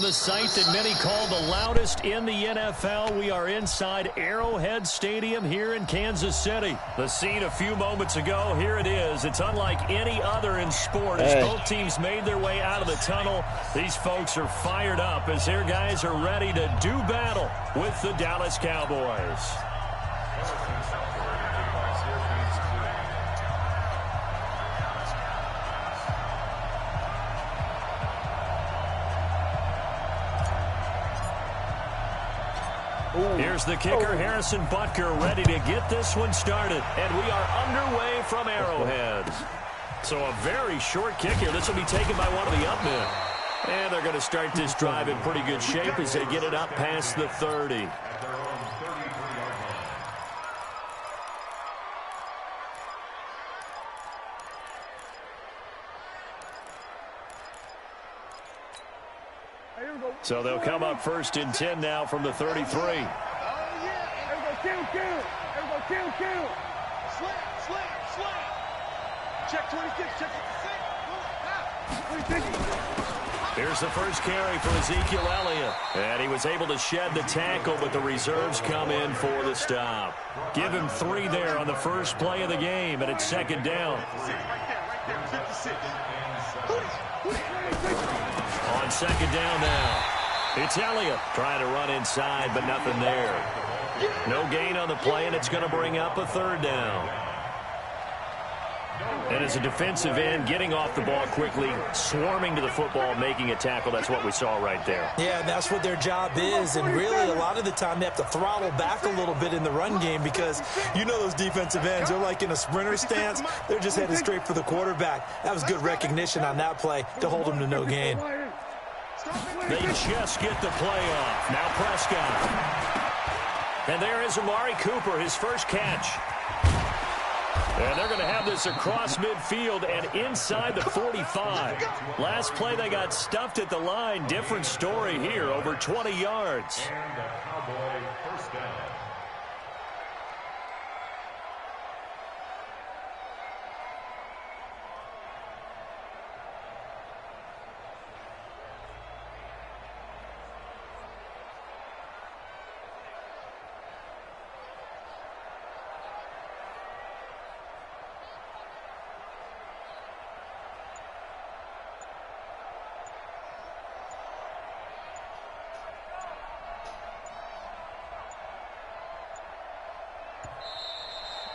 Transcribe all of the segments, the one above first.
From the site that many call the loudest in the NFL, we are inside Arrowhead Stadium here in Kansas City. The scene a few moments ago, here it is. It's unlike any other in sport. As both teams made their way out of the tunnel, these folks are fired up as their guys are ready to do battle with the Dallas Cowboys. Here's the kicker, Harrison Butker, ready to get this one started. And we are underway from Arrowhead. So a very short kick here. This will be taken by one of the up men. And they're going to start this drive in pretty good shape as they get it up past the 30. So they'll come up first and 10 now from the 33. Everybody kill. Slam. Check 26, check 26. Here's the first carry for Ezekiel Elliott. And he was able to shed the tackle, but the reserves come in for the stop. Give him 3 there on the first play of the game, and it's second down. On second down now. It's Elliott trying to run inside, but nothing there. No gain on the play, and it's going to bring up a third down. And as a defensive end, getting off the ball quickly, swarming to the football, making a tackle, that's what we saw right there. Yeah, that's what their job is, and really a lot of the time they have to throttle back a little bit in the run game because you know those defensive ends, they're like in a sprinter stance. They're just headed straight for the quarterback. That was good recognition on that play to hold them to no gain. They just get the play off. Now Prescott. And there is Amari Cooper, his first catch. And they're going to have this across midfield and inside the 45. Last play they got stuffed at the line. Different story here, over 20 yards.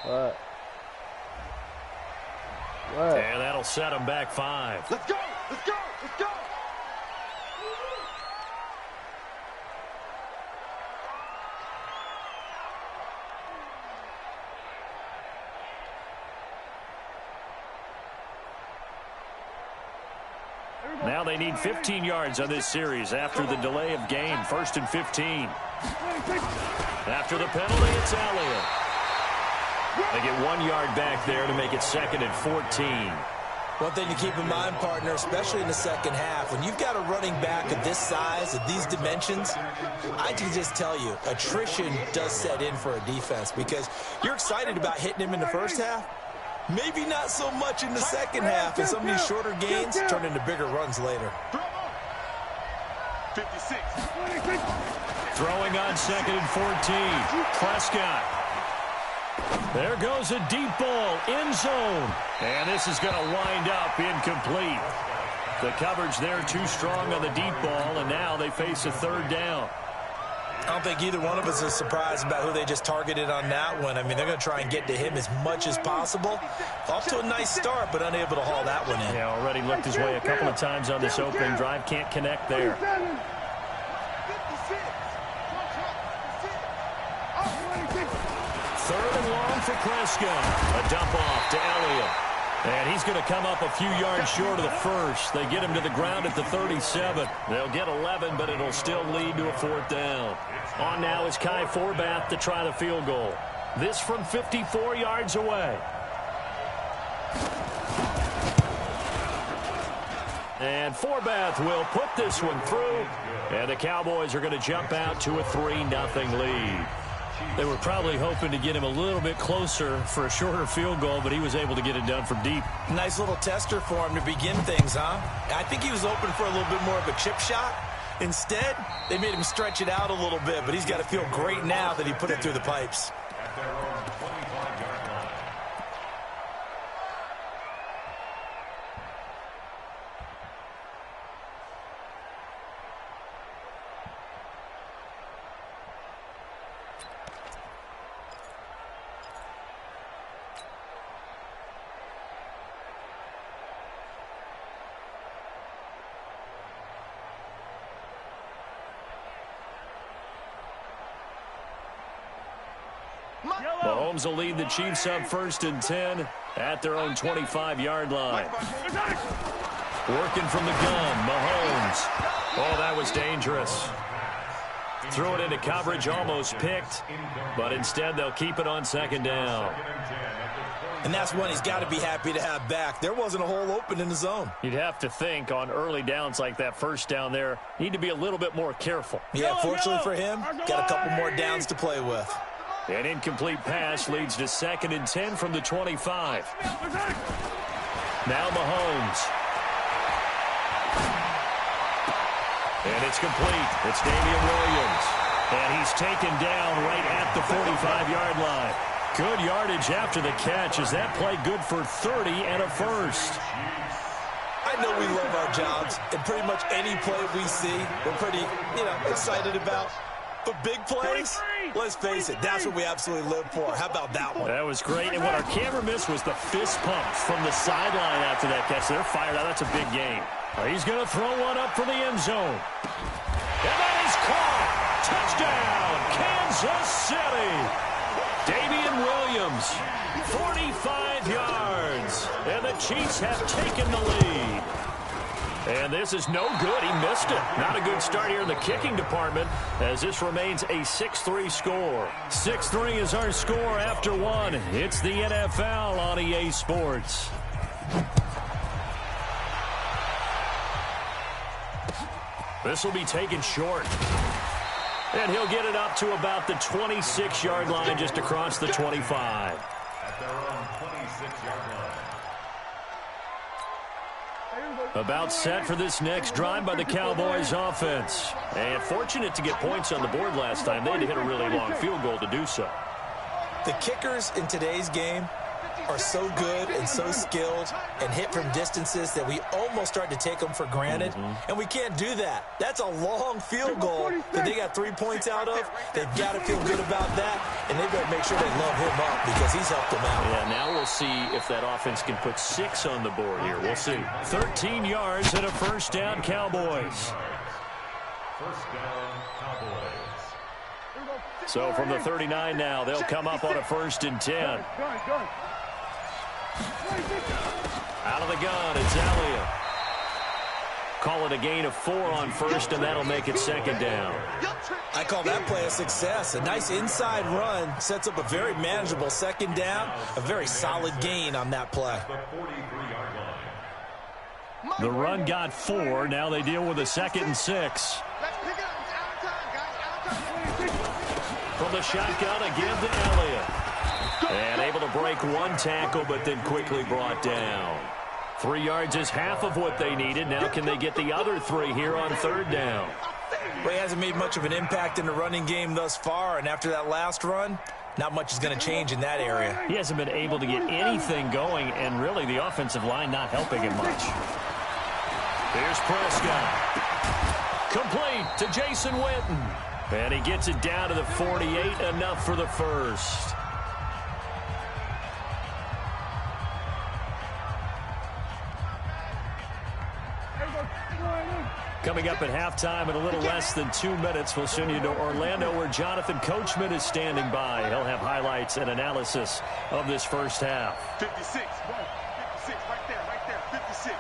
What? And that'll set them back 5. Let's go. Now they need 15 yards on this series after the delay of game. 1st and 15. After the penalty, it's Elliott. They get 1 yard back there to make it 2nd and 14. One thing to keep in mind, partner, especially in the second half, when you've got a running back of this size, of these dimensions, I can just tell you, attrition does set in for a defense because you're excited about hitting him in the first half. Maybe not so much in the second half, and some of these shorter gains turn into bigger runs later. 56. Throwing on 2nd and 14. Prescott. There goes a deep ball, end zone. And this is going to wind up incomplete. The coverage there too strong on the deep ball, and now they face a third down. I don't think either one of us is surprised about who they just targeted on that one. I mean, they're going to try and get to him as much as possible. Off to a nice start, but unable to haul that one in. Yeah, already looked his way a couple of times on this opening drive. Can't connect there. 3rd and long for Prescott. A dump off to Elliott. And he's going to come up a few yards short of the first. They get him to the ground at the 37. They'll get 11, but it'll still lead to a 4th down. On now is Kai Forbath to try the field goal. This from 54 yards away. And Forbath will put this one through. And the Cowboys are going to jump out to a 3-0 lead. They were probably hoping to get him a little bit closer for a shorter field goal, but he was able to get it done from deep. Nice little tester for him to begin things, huh? I think he was open for a little bit more of a chip shot. Instead, they made him stretch it out a little bit, but he's got to feel great now that he put it through the pipes. Mahomes will lead the Chiefs up 1st and 10 at their own 25-yard line. Working from the gun, Mahomes. Oh, that was dangerous. Threw it into coverage, almost picked, but instead they'll keep it on 2nd down. And that's one he's got to be happy to have back. There wasn't a hole open in the zone. You'd have to think on early downs like that 1st down there, need to be a little bit more careful. Yeah, fortunately for him, got a couple more downs to play with. An incomplete pass leads to 2nd and 10 from the 25. Now Mahomes. And it's complete. It's Damian Williams. And he's taken down right at the 45-yard line. Good yardage after the catch. Is that play good for 30 and a first? I know we love our jobs, and pretty much any play we see, we're pretty, excited about. But big plays, let's face it, that's what we absolutely live for. How about that one? That was great. And what our camera missed was the fist pump from the sideline after that catch. They're fired out. That's a big game. He's going to throw one up for the end zone. And that is caught. Touchdown, Kansas City. Damian Williams, 45 yards. And the Chiefs have taken the lead. And this is no good. He missed it. Not a good start here in the kicking department as this remains a 6-3 score. 6-3 is our score after one. It's the NFL on EA Sports. This will be taken short. And he'll get it up to about the 26-yard line just across the 25. At their own 26-yard line. About set for this next drive by the Cowboys offense. And fortunate to get points on the board last time. They had to hit a really long field goal to do so. The kickers in today's game are so good and so skilled and hit from distances that we almost start to take them for granted. And we can't do that. That's a long field goal that they got 3 points out of. They've got to feel good about that, and they've got to make sure they love him up because he's helped them out. Yeah, now we'll see if that offense can put 6 on the board here. We'll see. 13 yards and a 1st down, Cowboys. 1st down, Cowboys. So from the 39 now, they'll come up on a 1st and 10. Out of the gun, it's Elliott. Call it a gain of 4 on 1st, and that'll make it 2nd down. I call that play a success. A nice inside run sets up a very manageable 2nd down. A very solid gain on that play. The run got 4. Now they deal with a 2nd and 6. From the shotgun, again to Elliott. And able to break 1 tackle, but then quickly brought down. 3 yards is half of what they needed. Now can they get the other 3 here on 3rd down? Well, he hasn't made much of an impact in the running game thus far, and after that last run, not much is going to change in that area. He hasn't been able to get anything going, and really the offensive line not helping him much. Here's Prescott. Complete to Jason Witten. And he gets it down to the 48, enough for the first. Coming up at halftime in a little less than 2 minutes, we'll send you to Orlando where Jonathan Coachman is standing by. He'll have highlights and analysis of this first half. 56, right there, 56.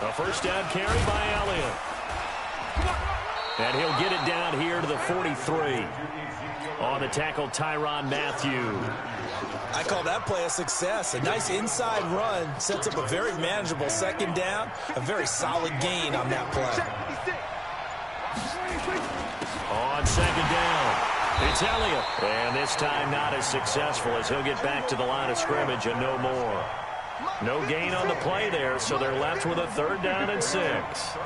A 1st down carry by Elliott. And he'll get it down here to the 43. On the tackle, Tyrann Mathieu. I call that play a success. A nice inside run sets up a very manageable 2nd down. A very solid gain on that play. On 2nd down, it's Elliott. And this time not as successful as he'll get back to the line of scrimmage and no more. No gain on the play there, so they're left with a 3rd down and 6.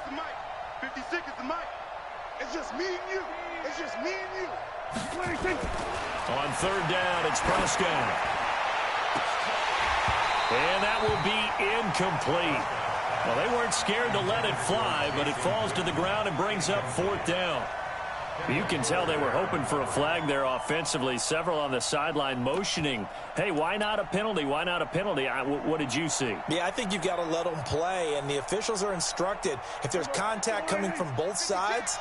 the mic. 56 is the mic. It's just me and you. It's just me and you. On third down, it's Prescott. And that will be incomplete. Well, they weren't scared to let it fly, but it falls to the ground and brings up fourth down. You can tell they were hoping for a flag there offensively. Several on the sideline motioning, hey, why not a penalty? Why not a penalty? What did you see? Yeah, I think you've got to let them play, and the officials are instructed, if there's contact coming from both sides,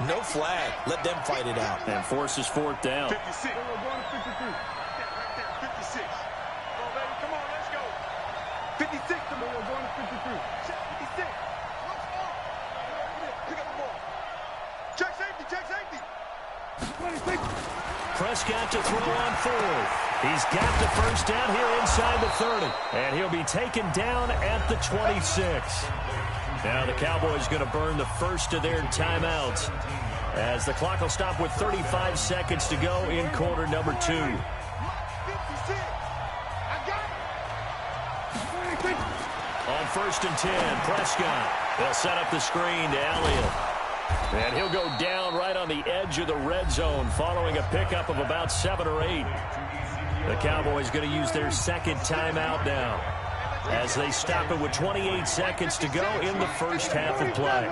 no flag. Let them fight it out. And forces fourth down. 56. We're going to 53. Right there, 56. Oh, baby, come on, let's go. 56, come on. We're going to 53. 56. Pick up the ball. Check safety, check safety. Prescott to throw on fourth. He's got the first down here inside the 30. And he'll be taken down at the 26. Now the Cowboys going to burn the first of their timeouts as the clock will stop with 35 seconds to go in quarter number 2. 56. I got it. On first and 10, Prescott. They'll set up the screen to Elliott. And he'll go down right on the edge of the red zone following a pickup of about 7 or 8. The Cowboys going to use their second timeout now as they stop it with 28 seconds to go in the first half of play.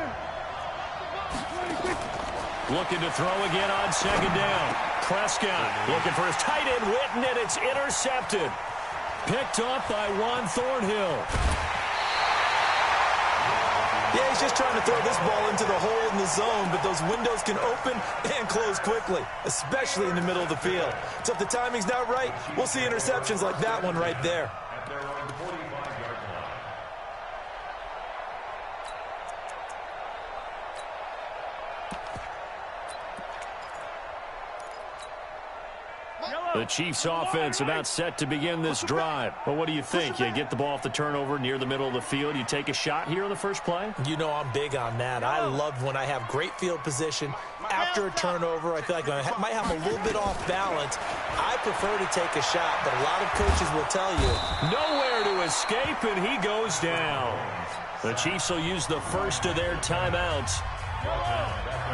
Looking to throw again on second down. Prescott looking for his tight end Witten, and it's intercepted. Picked off by Juan Thornhill. Yeah, he's just trying to throw this ball into the hole in the zone, but those windows can open and close quickly, especially in the middle of the field. So if the timing's not right, we'll see interceptions like that one right there. At their own 45-yard line. The Chiefs offense about set to begin this drive. Well, what do you think? You get the ball off the turnover near the middle of the field. You take a shot here on the first play? You know I'm big on that. I love when I have great field position. After a turnover, I feel like I might have a little bit off balance. I prefer to take a shot, but a lot of coaches will tell you. Nowhere to escape, and he goes down. The Chiefs will use the first of their timeouts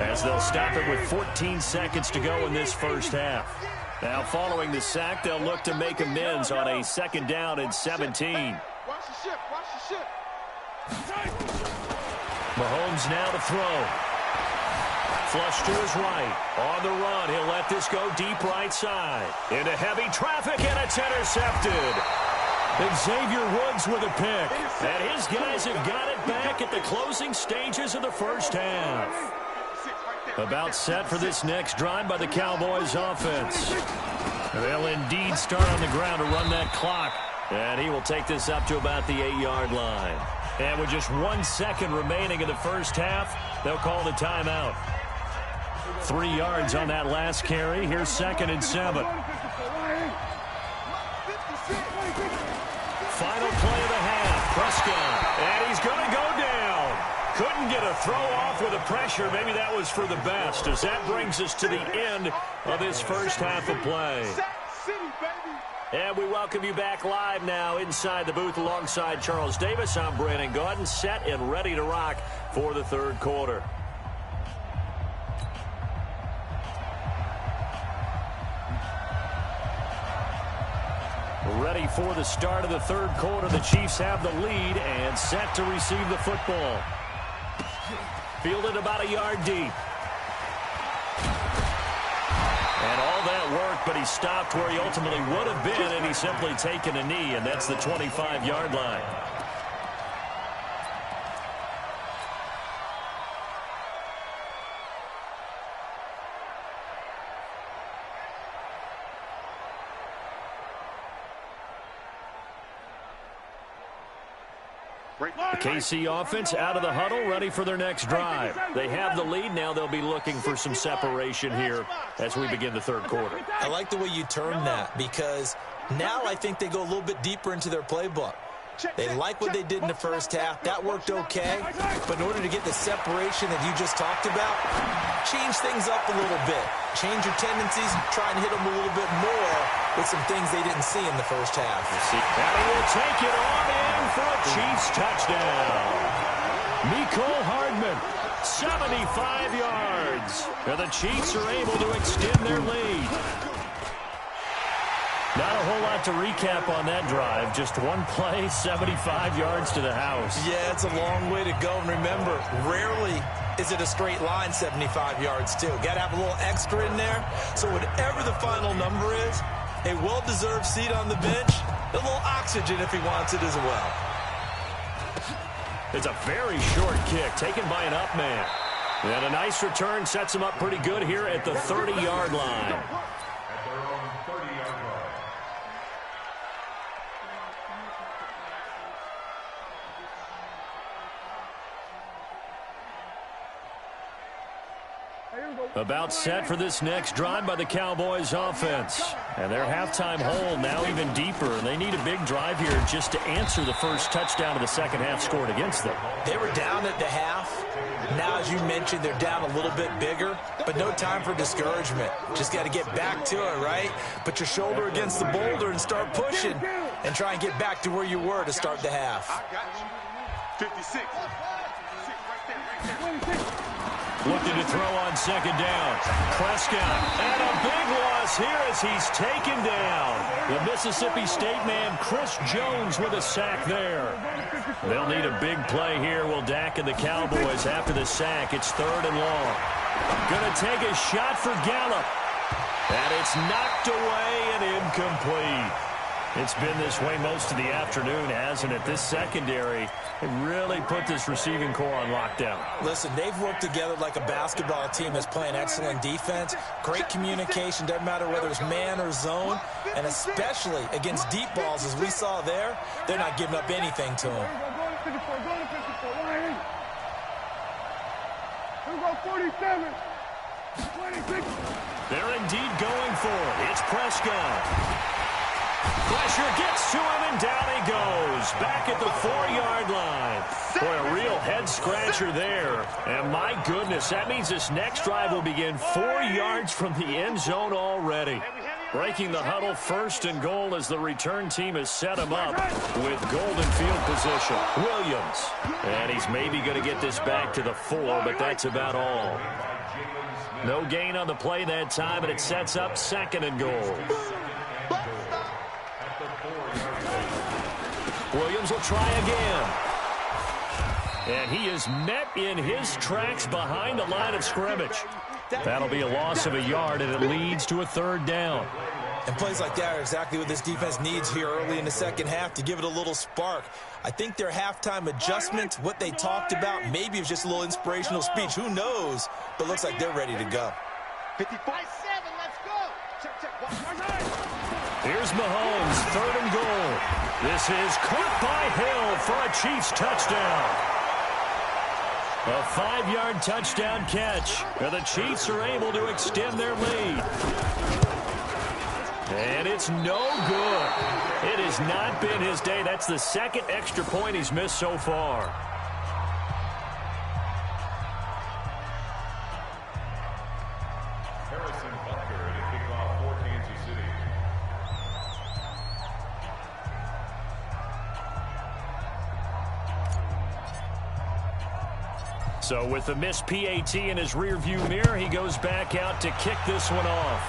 as they'll stop it with 14 seconds to go in this first half. Now, following the sack, they'll look to make amends on a second down and 17. Watch the ship, watch the ship. Mahomes now to throw. Flush to his right. On the run, he'll let this go deep right side. Into heavy traffic, and it's intercepted. Xavier Woods with a pick. And his guys have got it back at the closing stages of the first half. About set for this next drive by the Cowboys offense. They'll indeed start on the ground to run that clock. And he will take this up to about the 8-yard line. And with just 1 second remaining in the first half, they'll call the timeout. 3 yards on that last carry. Here's 2nd and 7. Final play of the half. Prescott. And he's going to go down. Couldn't get a throw off with the pressure. Maybe that was for the best, as that brings us to the end of this first half of play. And we welcome you back live now inside the booth alongside Charles Davis. I'm Brandon Gaudin, set and ready to rock for the third quarter. Ready for the start of the third quarter. The Chiefs have the lead and set to receive the football. Fielded about a yard deep. And all that work, but he stopped where he ultimately would have been, and he's simply taken a knee, and that's the 25-yard line. The KC offense out of the huddle, ready for their next drive. They have the lead. Now they'll be looking for some separation here as we begin the third quarter. I like the way you term that, because now I think they go a little bit deeper into their playbook. They like what they did in the first half. That worked okay. But in order to get the separation that you just talked about, change things up a little bit. Change your tendencies, try and hit them a little bit more with some things they didn't see in the first half. And he will take it on in for a Chiefs touchdown. Nicole Hardman, 75 yards. And the Chiefs are able to extend their lead. Not a whole lot to recap on that drive. Just one play, 75 yards to the house. Yeah, it's a long way to go. And remember, rarely is it a straight line 75 yards, too. Got to have a little extra in there. So whatever the final number is, a well-deserved seat on the bench, a little oxygen if he wants it as well. It's a very short kick taken by an up man. And a nice return sets him up pretty good here at the 30-yard line. About set for this next drive by the Cowboys offense. And their halftime hole now even deeper. And they need a big drive here just to answer the first touchdown of the second half scored against them. They were down at the half. Now, as you mentioned, they're down a little bit bigger, but no time for discouragement. Just got to get back to it, right? Put your shoulder against the boulder and start pushing and try and get back to where you were to start the half. I got you. 56. Looking to throw on second down. Prescott, and a big loss here as he's taken down. The Mississippi State man, Chris Jones, with a sack there. They'll need a big play here. Will Dak and the Cowboys after the sack. It's 3rd and long. Going to take a shot for Gallup. And it's knocked away and incomplete. It's been this way most of the afternoon, hasn't it? This secondary really put this receiving core on lockdown. Listen, they've worked together like a basketball team that's playing excellent defense. Great communication, doesn't matter whether it's man or zone. And especially against deep balls, as we saw there, they're not giving up anything to them. They're indeed going for it. It's Prescott. Pressure gets to him, and down he goes. Back at the 4-yard line. Boy, a real head-scratcher there. And my goodness, that means this next drive will begin 4 yards from the end zone already. Breaking the huddle, 1st and goal as the return team has set him up with golden field position. Williams. And he's maybe going to get this back to the 4, but that's about all. No gain on the play that time, and it sets up 2nd and goal. Williams will try again. And he is met in his tracks behind the line of scrimmage. That'll be a loss of a yard, and it leads to a 3rd down. And plays like that are exactly what this defense needs here early in the second half to give it a little spark. I think their halftime adjustment, what they talked about, maybe it was just a little inspirational speech. Who knows? But looks like they're ready to go. 54. Let's go. Check. Here's Mahomes, 3rd and goal. This is caught by Hill for a Chiefs touchdown. A 5-yard touchdown catch. And the Chiefs are able to extend their lead. And it's no good. It has not been his day. That's the 2nd extra point he's missed so far. So with the missed PAT in his rearview mirror, he goes back out to kick this one off.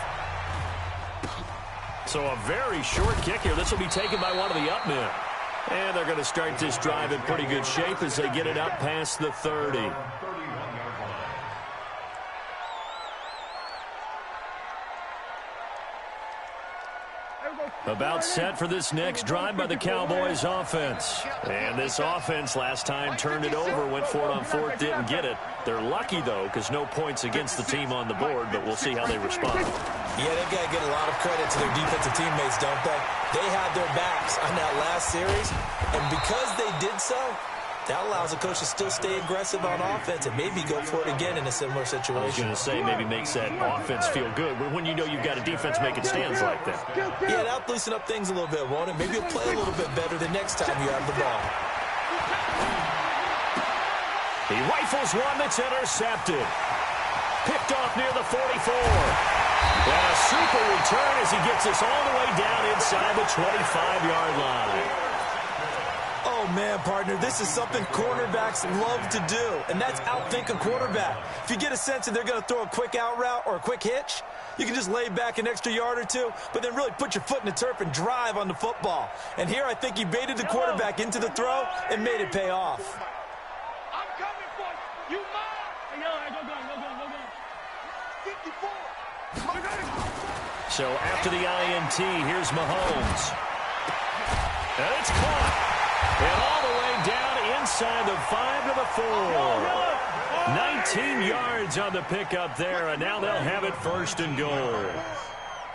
So a very short kick here. This will be taken by one of the up men. And they're going to start this drive in pretty good shape as they get it up past the 30. About set for this next drive by the Cowboys offense. And this offense last time turned it over, went for it on 4th, didn't get it. They're lucky, though, because no points against the team on the board, but we'll see how they respond. Yeah, they've got to get a lot of credit to their defensive teammates, don't they? They had their backs on that last series, and because they did so, that allows the coach to still stay aggressive on offense and maybe go for it again in a similar situation. I was going to say maybe makes that offense feel good when you know you've got a defense making stands like that. Yeah, that'll loosen up things a little bit, won't it? Maybe you'll play a little bit better the next time you have the ball. He rifles one that's intercepted. Picked off near the 44. And a super return as he gets us all the way down inside the 25-yard line. Oh, man, partner, this is something cornerbacks love to do, and that's outthink a quarterback. If you get a sense that they're going to throw a quick out route or a quick hitch, you can just lay back an extra yard or two, but then really put your foot in the turf and drive on the football. And here I think he baited the quarterback into the throw and made it pay off. I'm coming for you. You mine. Go, 54. So after the INT, here's Mahomes. And it's caught. And all the way down inside the 5 to the 4. 19 yards on the pickup there, and now they'll have it 1st and goal.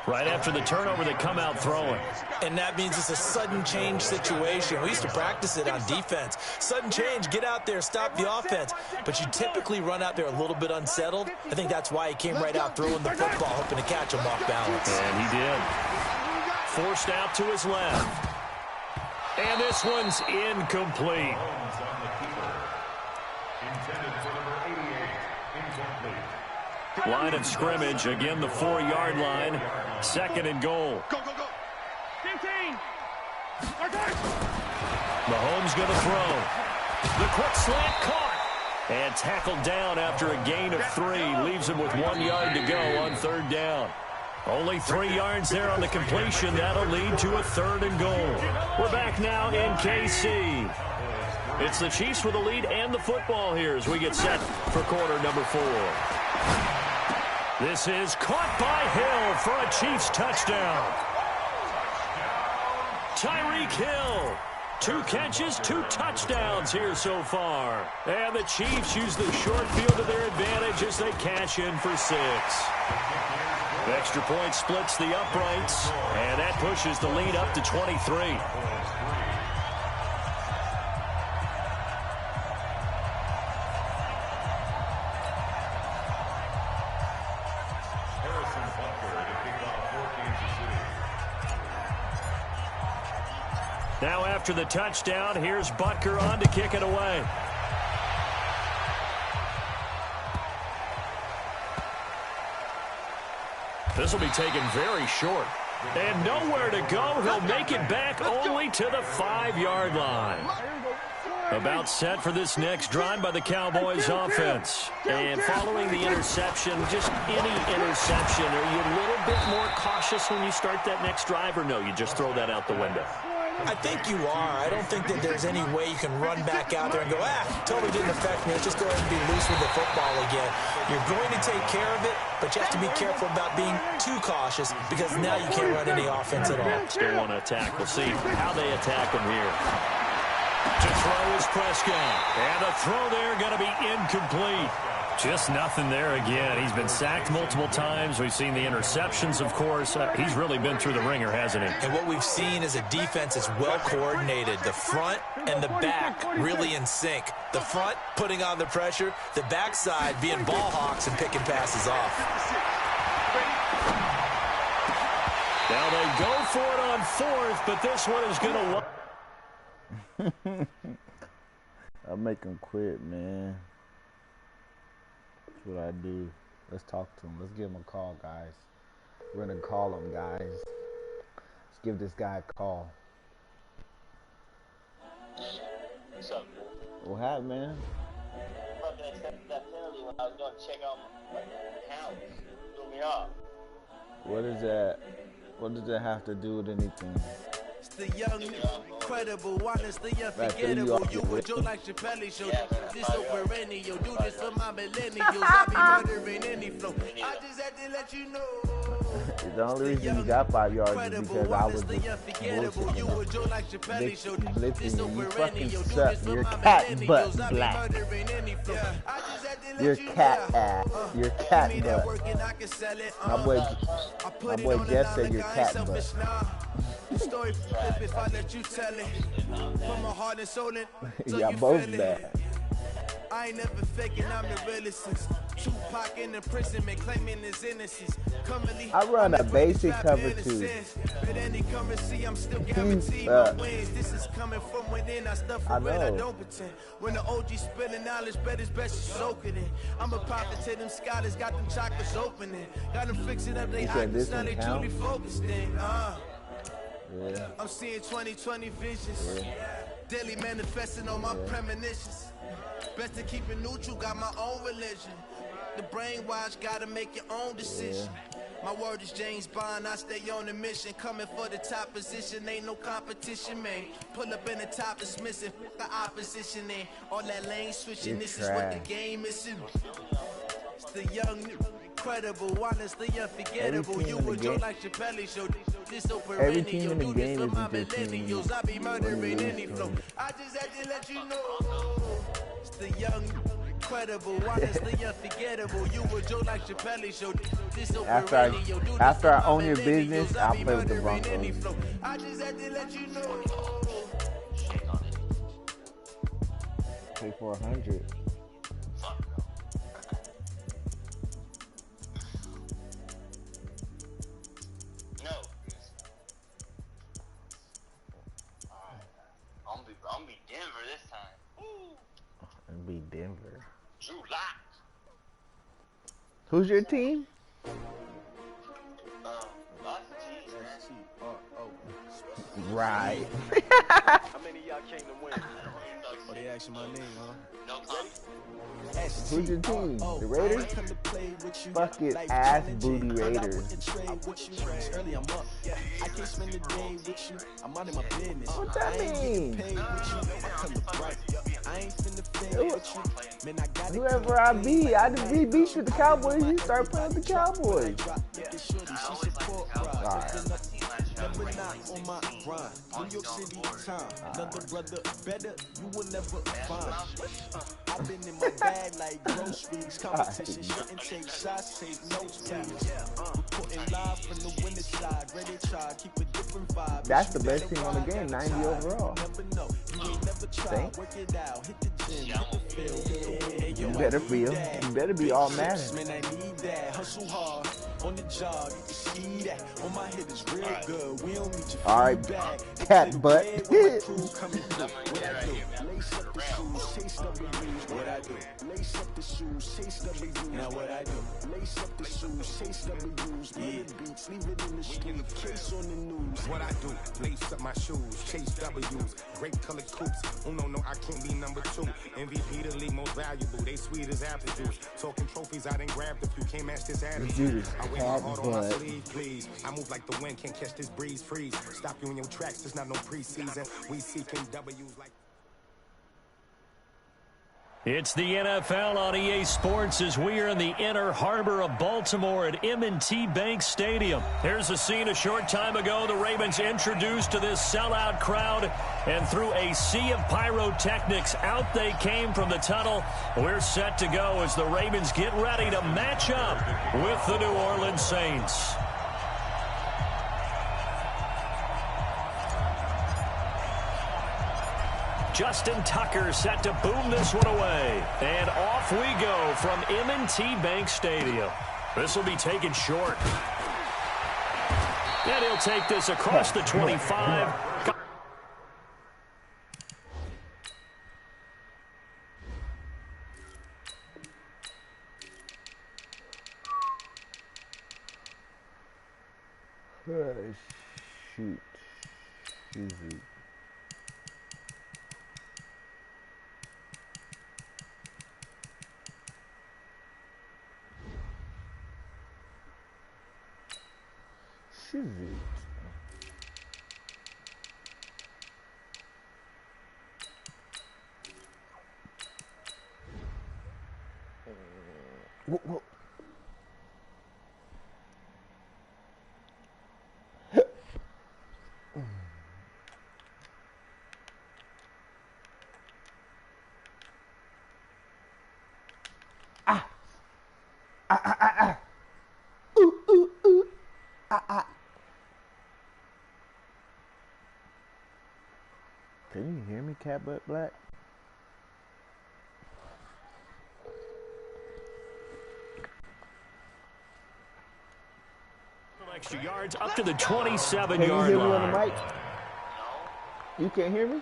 Right after the turnover, they come out throwing. And that means it's a sudden change situation. We used to practice it on defense. Sudden change, get out there, stop the offense. But you typically run out there a little bit unsettled. I think that's why he came right out throwing the football, hoping to catch him off balance. And he did. Forced out to his left. And this one's incomplete. Line of scrimmage, again the 4-yard line. 2nd and goal. Go, go, go. 15. Mahomes going to throw. The quick slant caught. And tackled down after a gain of 3. Leaves him with 1 yard to go on 3rd down. Only 3 yards there on the completion. That'll lead to a 3rd and goal. We're back now in KC. It's the Chiefs with the lead and the football here as we get set for quarter number 4. This is caught by Hill for a Chiefs touchdown. Tyreek Hill. 2 catches, 2 touchdowns here so far. And the Chiefs use the short field to their advantage as they cash in for 6. Extra point splits the uprights, and that pushes the lead up to 23. Now after the touchdown, here's Butker on to kick it away. This will be taken very short. And nowhere to go. He'll make it back only to the 5-yard line. About set for this next drive by the Cowboys offense. And following the interception, just any interception, are you a little bit more cautious when you start that next drive, or no, you just throw that out the window? I think you are. I don't think that there's any way you can run back out there and go, totally didn't affect me. Let's just go ahead and be loose with the football again. You're going to take care of it, but you have to be careful about being too cautious because now you can't run any offense at all. Still want to attack. We'll see how they attack him here. To throw is Prescott. And the throw there going to be incomplete. Just nothing there again. He's been sacked multiple times. We've seen the interceptions, of course. He's really been through the ringer, hasn't he? And what we've seen is a defense that's well coordinated. The front and the back really in sync. The front putting on the pressure. The backside being ball hawks and picking passes off. Now they go for it on 4th, but this one is going to... I'll make him quit, man. That's what I do. Let's talk to him. Let's give him a call, guys. We're going to call him, guys. Let's give this guy a call. What's up? What happened, man? Fucking accepted that penalty when I was going to check out my house. Threw me off. What is that? What does that have to do with anything? The young, incredible, honest, the unforgettable. You would joke like Chappelle show. This so perennial. Do this for my millennials. I be murdering any flow. I just had to let you know. The only reason you got 5 yards is because I was just bullshitting. You would joke like Chappelle show. This so You fucking perennial. suck. You're cat butt black. You're cat ass. You're cat butt. My boy Jeff said you're cat butt. Story flip if I let you tell it. Put my heart and soul in. So Y'all you both feel it. bad. I ain't never faking, I'm the realest since Tupac in the prison, man, claiming his innocence. I run a basic cover too. But any currency, I'm still guaranteed my wins. This is coming from within. I stuff for it, I don't pretend. When the OG spilling knowledge, bet it's best you soak it in. I'm a prophet to them scholars, got them chakras opening. Got them fixing up they eyes, now they truly focused in. Yeah. I'm seeing 2020 visions. Daily manifesting on my premonitions. Best to keep it neutral, got my own religion. The brainwash, gotta make your own decision. My word is James Bond, I stay on a mission. Coming for the top position, ain't no competition, man. Pull up in the top, it's missing, the opposition in. All that lane switching, this is what the game is in. It's the young, incredible, honestly unforgettable. You would joke like Chappelle show. This over every team in the game is my a good team. millennials. I be murdering any flow. I just had to let you know. It's the young, incredible, honestly unforgettable. You would joke like Chappelle show. This over after I own your business, I'll play with the Broncos. I just had to let you know. Pay for 100. I'm be Denver this time. It'll be Denver. Drew Lock. Who's your team? Lots of cheese, man. Right. How many of y'all came to win? Oh, they asking my name, huh? No comment. Who's your team? The Raiders? Fucking ass booty Raiders. Early I'm up. I can't spend the day with you. I'm out of my business. What that mean? I ain't finna fail with you. Man, I got it. Whoever I be beat with the Cowboys. You start playing with the Cowboys. Never not on my grind. New York City time. Another brother better, you will never find. I've been in my bag like groceries. Competition shouldn't take shots, take notes, please. Reporting live from the winning side. Ready to try, keep a different vibe. That's the best team on the game, 90 overall. Never know, you ain't never try. Work it out, hit the gym, hit the field. You better feel. You better be all mad. Man, I need that. Hustle hard on the job. You can see that. On my head is real good. We don't need your feedback. Cat butt. What I do? Lace up the shoes, chase W's. Now what I do? Lace up the shoes, chase W's. Yeah, beats, leave it in the street, case on the news. What I do? Lace up my shoes, chase W's. Great colored coops. Oh no, I can't be number 2. MVP the league most valuable. They sweet as apple juice. Talking trophies, I done grabbed a few. Can't match this attitude. I wear my heart on my sleeve, please. I move like the wind, can't catch this breeze. Freeze. Stop you in your tracks. There's not no preseason. We seeking W's like. It's the NFL on EA Sports as we are in the inner harbor of Baltimore at M&T Bank Stadium. Here's a scene a short time ago. The Ravens introduced to this sellout crowd, and through a sea of pyrotechnics, out they came from the tunnel. We're set to go as the Ravens get ready to match up with the New Orleans Saints. Justin Tucker set to boom this one away. And off we go from M&T Bank Stadium. This will be taken short. And he'll take this across the 25. Shoot. Easy. Whoa. Can you hear me, Cat Butt Black? Extra yards up to the 27-yard line. Can you hear me on the mic? You can't hear me?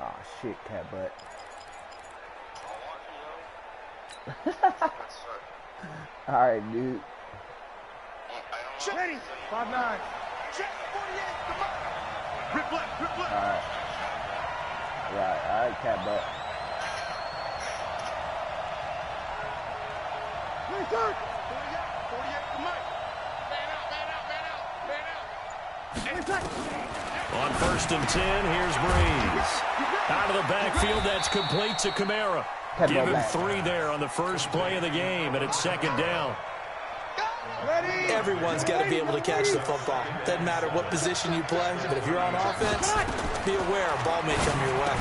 Oh shit, Cat Butt. All right, dude. Ready. 5-9. Check 48. Come on. Rip left. All right. Right, all right, cat butt. Return. 48 to Mike. Man out. On 1st and 10, here's Breeze. Out of the backfield, that's complete to Kamara. Give him 3 there on the first play of the game, and it's 2nd down. Everyone's got to be able to catch the football. Doesn't matter what position you play, but if you're on offense, be aware a ball may come your way.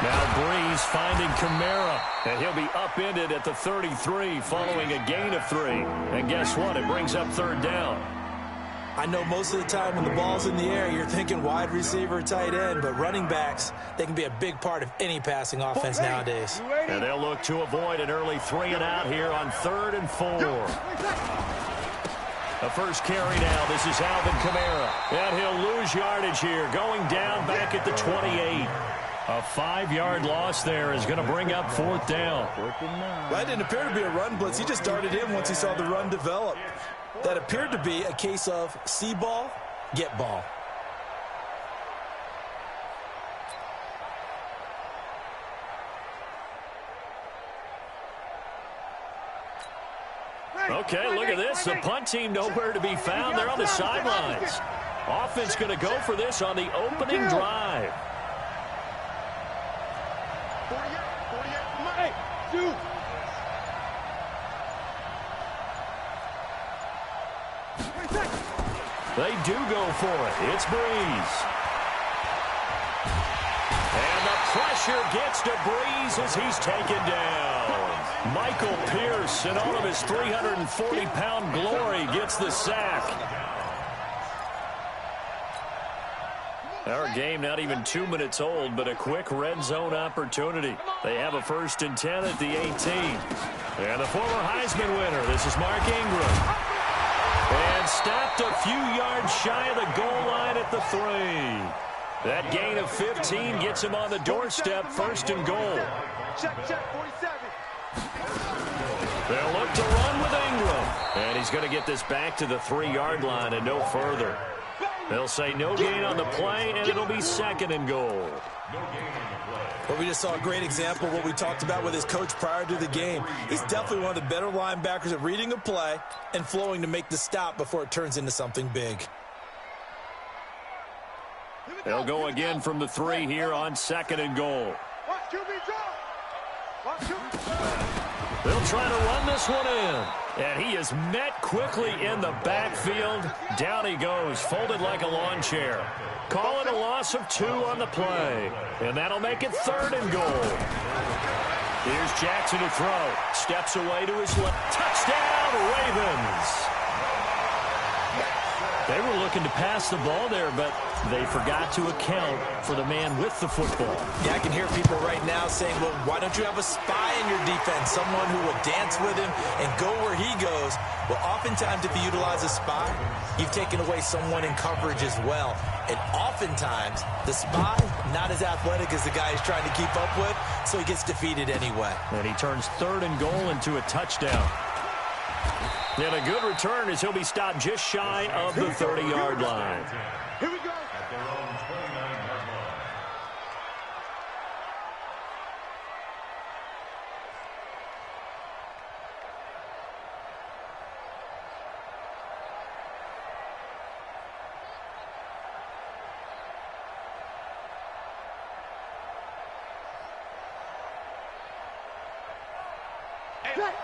Now Breeze finding Kamara, and he'll be upended at the 33 following a gain of 3. And guess what? It brings up 3rd down. I know most of the time when the ball's in the air, you're thinking wide receiver, tight end, but running backs, they can be a big part of any passing offense nowadays. And they'll look to avoid an early 3 and out here on 3rd and 4. The first carry now. This is Alvin Kamara. And he'll lose yardage here, going down back at the 28. A 5-yard loss there is going to bring up 4th down. That didn't appear to be a run blitz. He just darted in once he saw the run develop. That appeared to be a case of see ball, get ball. Okay, look at this. The punt team nowhere to be found. They're on the sidelines. Offense going to go for this on the opening drive. 48, Mike. They do go for it. It's Breeze. And the pressure gets to Breeze as he's taken down. Michael Pierce, in all of his 340-pound glory, gets the sack. Our game not even 2 minutes old, but a quick red zone opportunity. They have a 1st and 10 at the 18. And the former Heisman winner, this is Mark Ingram. And stopped a few yards shy of the goal line at the 3. That gain of 15 gets him on the doorstep, 1st and goal. Check, 47. They'll look to run with Ingram. And he's going to get this back to the 3-yard line and no further. They'll say no gain on the play, and it'll be 2nd and goal. Well, we just saw a great example of what we talked about with his coach prior to the game. He's definitely one of the better linebackers at reading a play and flowing to make the stop before it turns into something big. They'll go again from the 3 here on 2nd and goal. They'll try to run this one in. And he is met quickly in the backfield. Down he goes, folded like a lawn chair. Call it a loss of 2 on the play. And that'll make it 3rd and goal. Here's Jackson to throw. Steps away to his left. Touchdown, Ravens. They were looking to pass the ball there, but they forgot to account for the man with the football. Yeah, I can hear people right now saying, well, why don't you have a spy in your defense, someone who will dance with him and go where he goes? Well, oftentimes if you utilize a spy, you've taken away someone in coverage as well. And oftentimes, the spy, not as athletic as the guy he's trying to keep up with, so he gets defeated anyway. And he turns 3rd and goal into a touchdown. And a good return as he'll be stopped just shy of the 30-yard line. Here we go.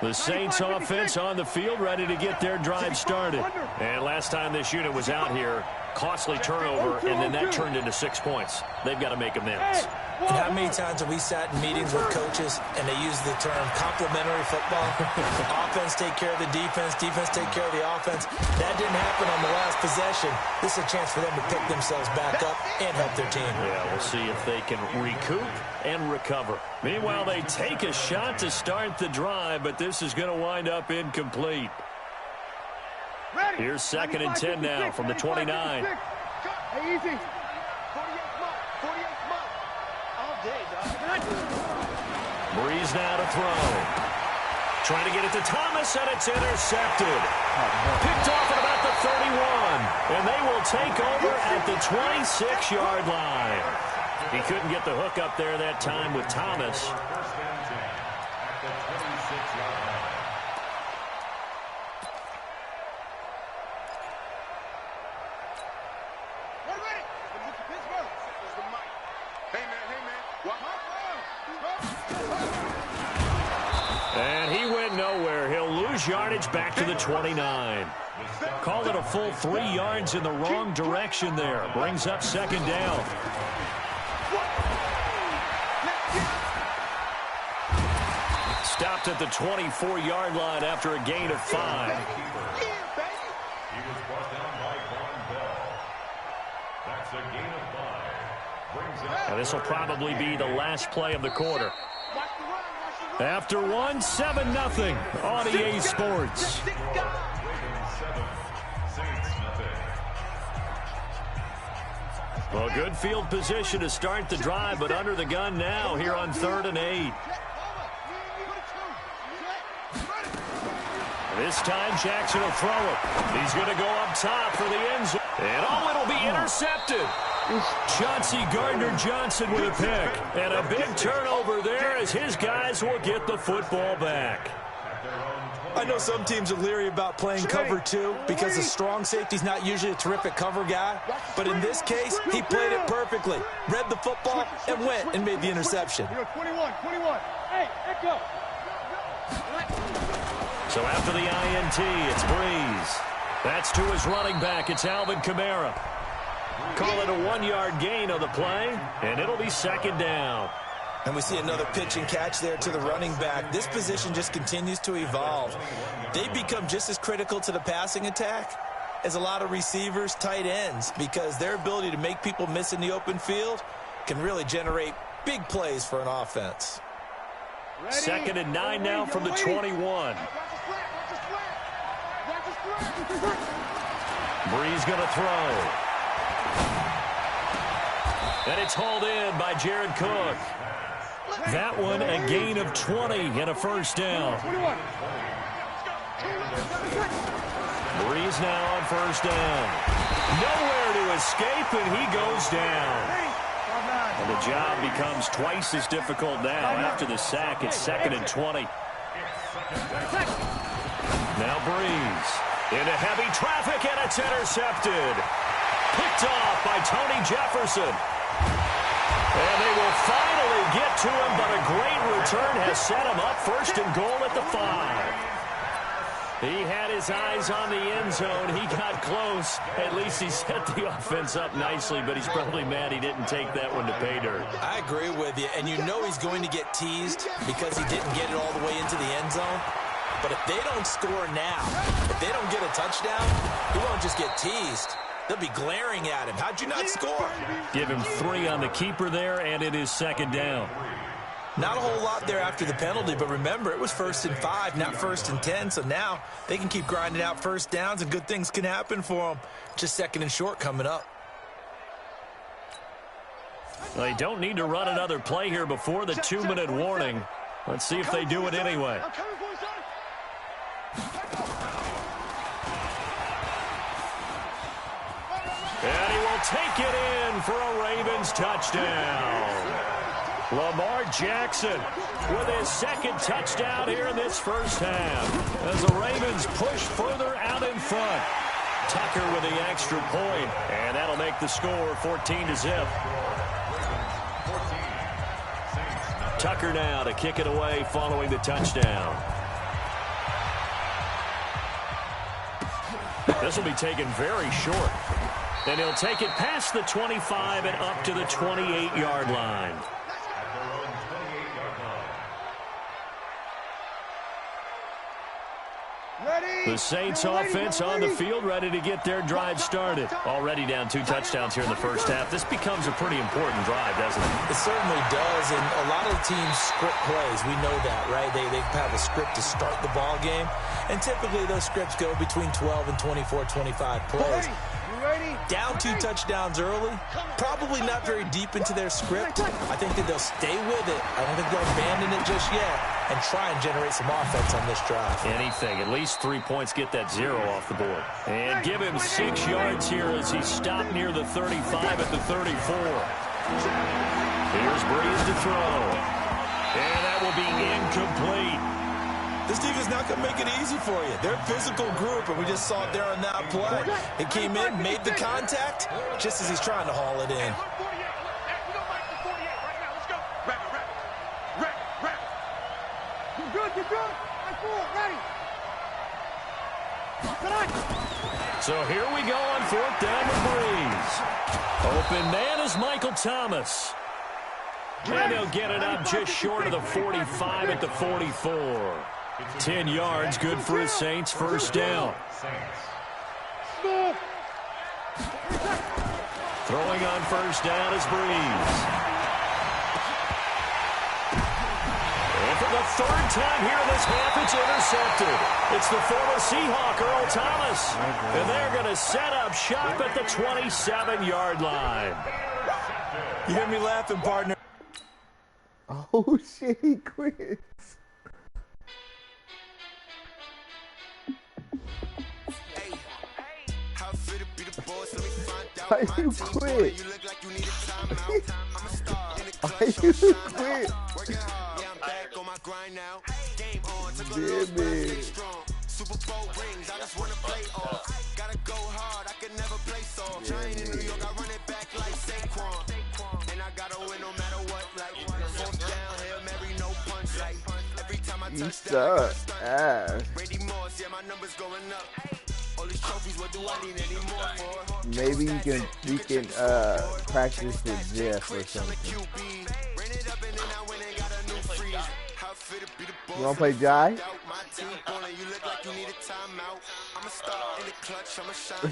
The Saints offense on the field, ready to get their drive started. And last time this unit was out here, costly turnover, and then that turned into 6 points. They've got to make amends. And how many times have we sat in meetings with coaches and they use the term complementary football? Offense take care of the defense, defense take care of the offense. That didn't happen on the last possession. This is a chance for them to pick themselves back up and help their team. Yeah, we'll see if they can recoup and recover. Meanwhile, they take a shot to start the drive, but this is going to wind up incomplete. Here's 2nd and 10 now from the 29. Hey, easy. 48 month. All day, dog. Breeze now to throw. Trying to get it to Thomas, and it's intercepted. Picked off at about the 31. And they will take over at the 26-yard line. He couldn't get the hook up there that time with Thomas. And he went nowhere. He'll lose yardage back to the 29. Call it a full 3 yards in the wrong direction there. Brings up second down. Stopped at the 24-yard line after a gain of 5. And this will probably be the last play of the quarter. After 1, 7-0 on EA Sports. Well, good field position to start the drive, but under the gun now here on 3rd and 8. This time Jackson will throw it. He's going to go up top for the end zone. And it'll be intercepted. Chauncey Gardner-Johnson with a pick. And a big turnover there as his guys will get the football back. I know some teams are leery about playing cover 2 because a strong safety's not usually a terrific cover guy. But in this case, he played it perfectly. Read the football and went and made the interception. 21. Hey, echo. So after the INT, it's Breeze. That's to his running back. It's Alvin Kamara. Call it a 1-yard gain on the play, and it'll be second down. And we see another pitch and catch there to the running back. This position just continues to evolve. They become just as critical to the passing attack as a lot of receivers, tight ends, because their ability to make people miss in the open field can really generate big plays for an offense. Second and 9 now from the 21. Breeze going to throw. And it's hauled in by Jared Cook. That one a gain of 20 and a first down. Breeze now on first down. Nowhere to escape, and he goes down. And the job becomes twice as difficult now after the sack. It's 2nd and 20. Now Breeze into heavy traffic, and it's intercepted. Picked off by Tony Jefferson. And they will finally get to him, but a great return has set him up 1st and goal at the 5. He had his eyes on the end zone. He got close. At least he set the offense up nicely, but he's probably mad he didn't take that one to pay dirt. I agree with you, and you know he's going to get teased because he didn't get it all the way into the end zone. But if they don't score now, if they don't get a touchdown, he won't just get teased. They'll be glaring at him. How'd you not score? Give him 3 on the keeper there, and it is 2nd down. Not a whole lot there after the penalty, but remember, it was 1st and 5, not 1st and 10, so now they can keep grinding out first downs, and good things can happen for them. Just 2nd and short coming up. Well, they don't need to run another play here before the 2-minute warning. Let's see if they do it anyway. And he will take it in for a Ravens touchdown. Lamar Jackson with his 2nd touchdown here in this first half as the Ravens push further out in front. Tucker with the extra point, and that'll make the score 14-0. Tucker now to kick it away following the touchdown. This will be taken very short. And he'll take it past the 25 and up to the 28-yard line. The Saints offense on the field, ready to get their drive started. Already down 2 touchdowns here in the first half. This becomes a pretty important drive, doesn't it? It certainly does, and a lot of teams script plays. We know that, right? They have a script to start the ball game, and typically those scripts go between 12 and 24, 25 plays. Down 2 touchdowns early, probably not very deep into their script. I think that they'll stay with it. I don't think they'll abandon it just yet and try and generate some offense on this drive. Anything. At least 3 points, get that 0 off the board. And give him 6 yards here as he stopped near the 35 at the 34. Here's Breeze to throw. And that will be incomplete. This defense not going to make it easy for you. They're a physical group, and we just saw it there on that play. It came in, made the contact, just as he's trying to haul it in. So here we go on 4th down with Breeze. Open man is Michael Thomas. And he'll get it up just short of the 45 at the 44. 10 yards, good for his Saints, first down. Throwing on first down is Breeze. And for the 3rd time here in this half, it's intercepted. It's the former Seahawk, Earl Thomas. And they're going to set up shop at the 27-yard line. You hear me laughing, partner? Oh, shit, he quit. Why you quit? Why you quit? Damn it. Super Bowl rings, I just wanna play off. Gotta go hard, I can never play soft. Giant in New York, I run it back like Saquon. And I gotta win no matter what. Like 4th down, Hail Mary, no punch. Like every time I touch down, ass. Brady Moss, yeah, my numbers going up. All these trophies, what do I need any more for? Maybe you can practice with Jeff or something. You wanna play Jai?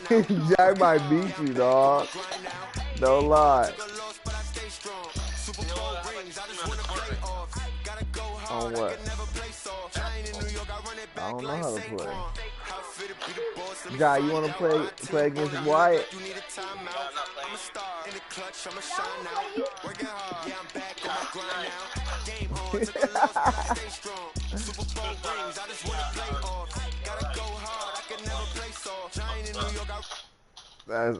Jai might beat you, dog. No lie. On what? I don't know how to play. Jai, you wanna play against Wyatt? That's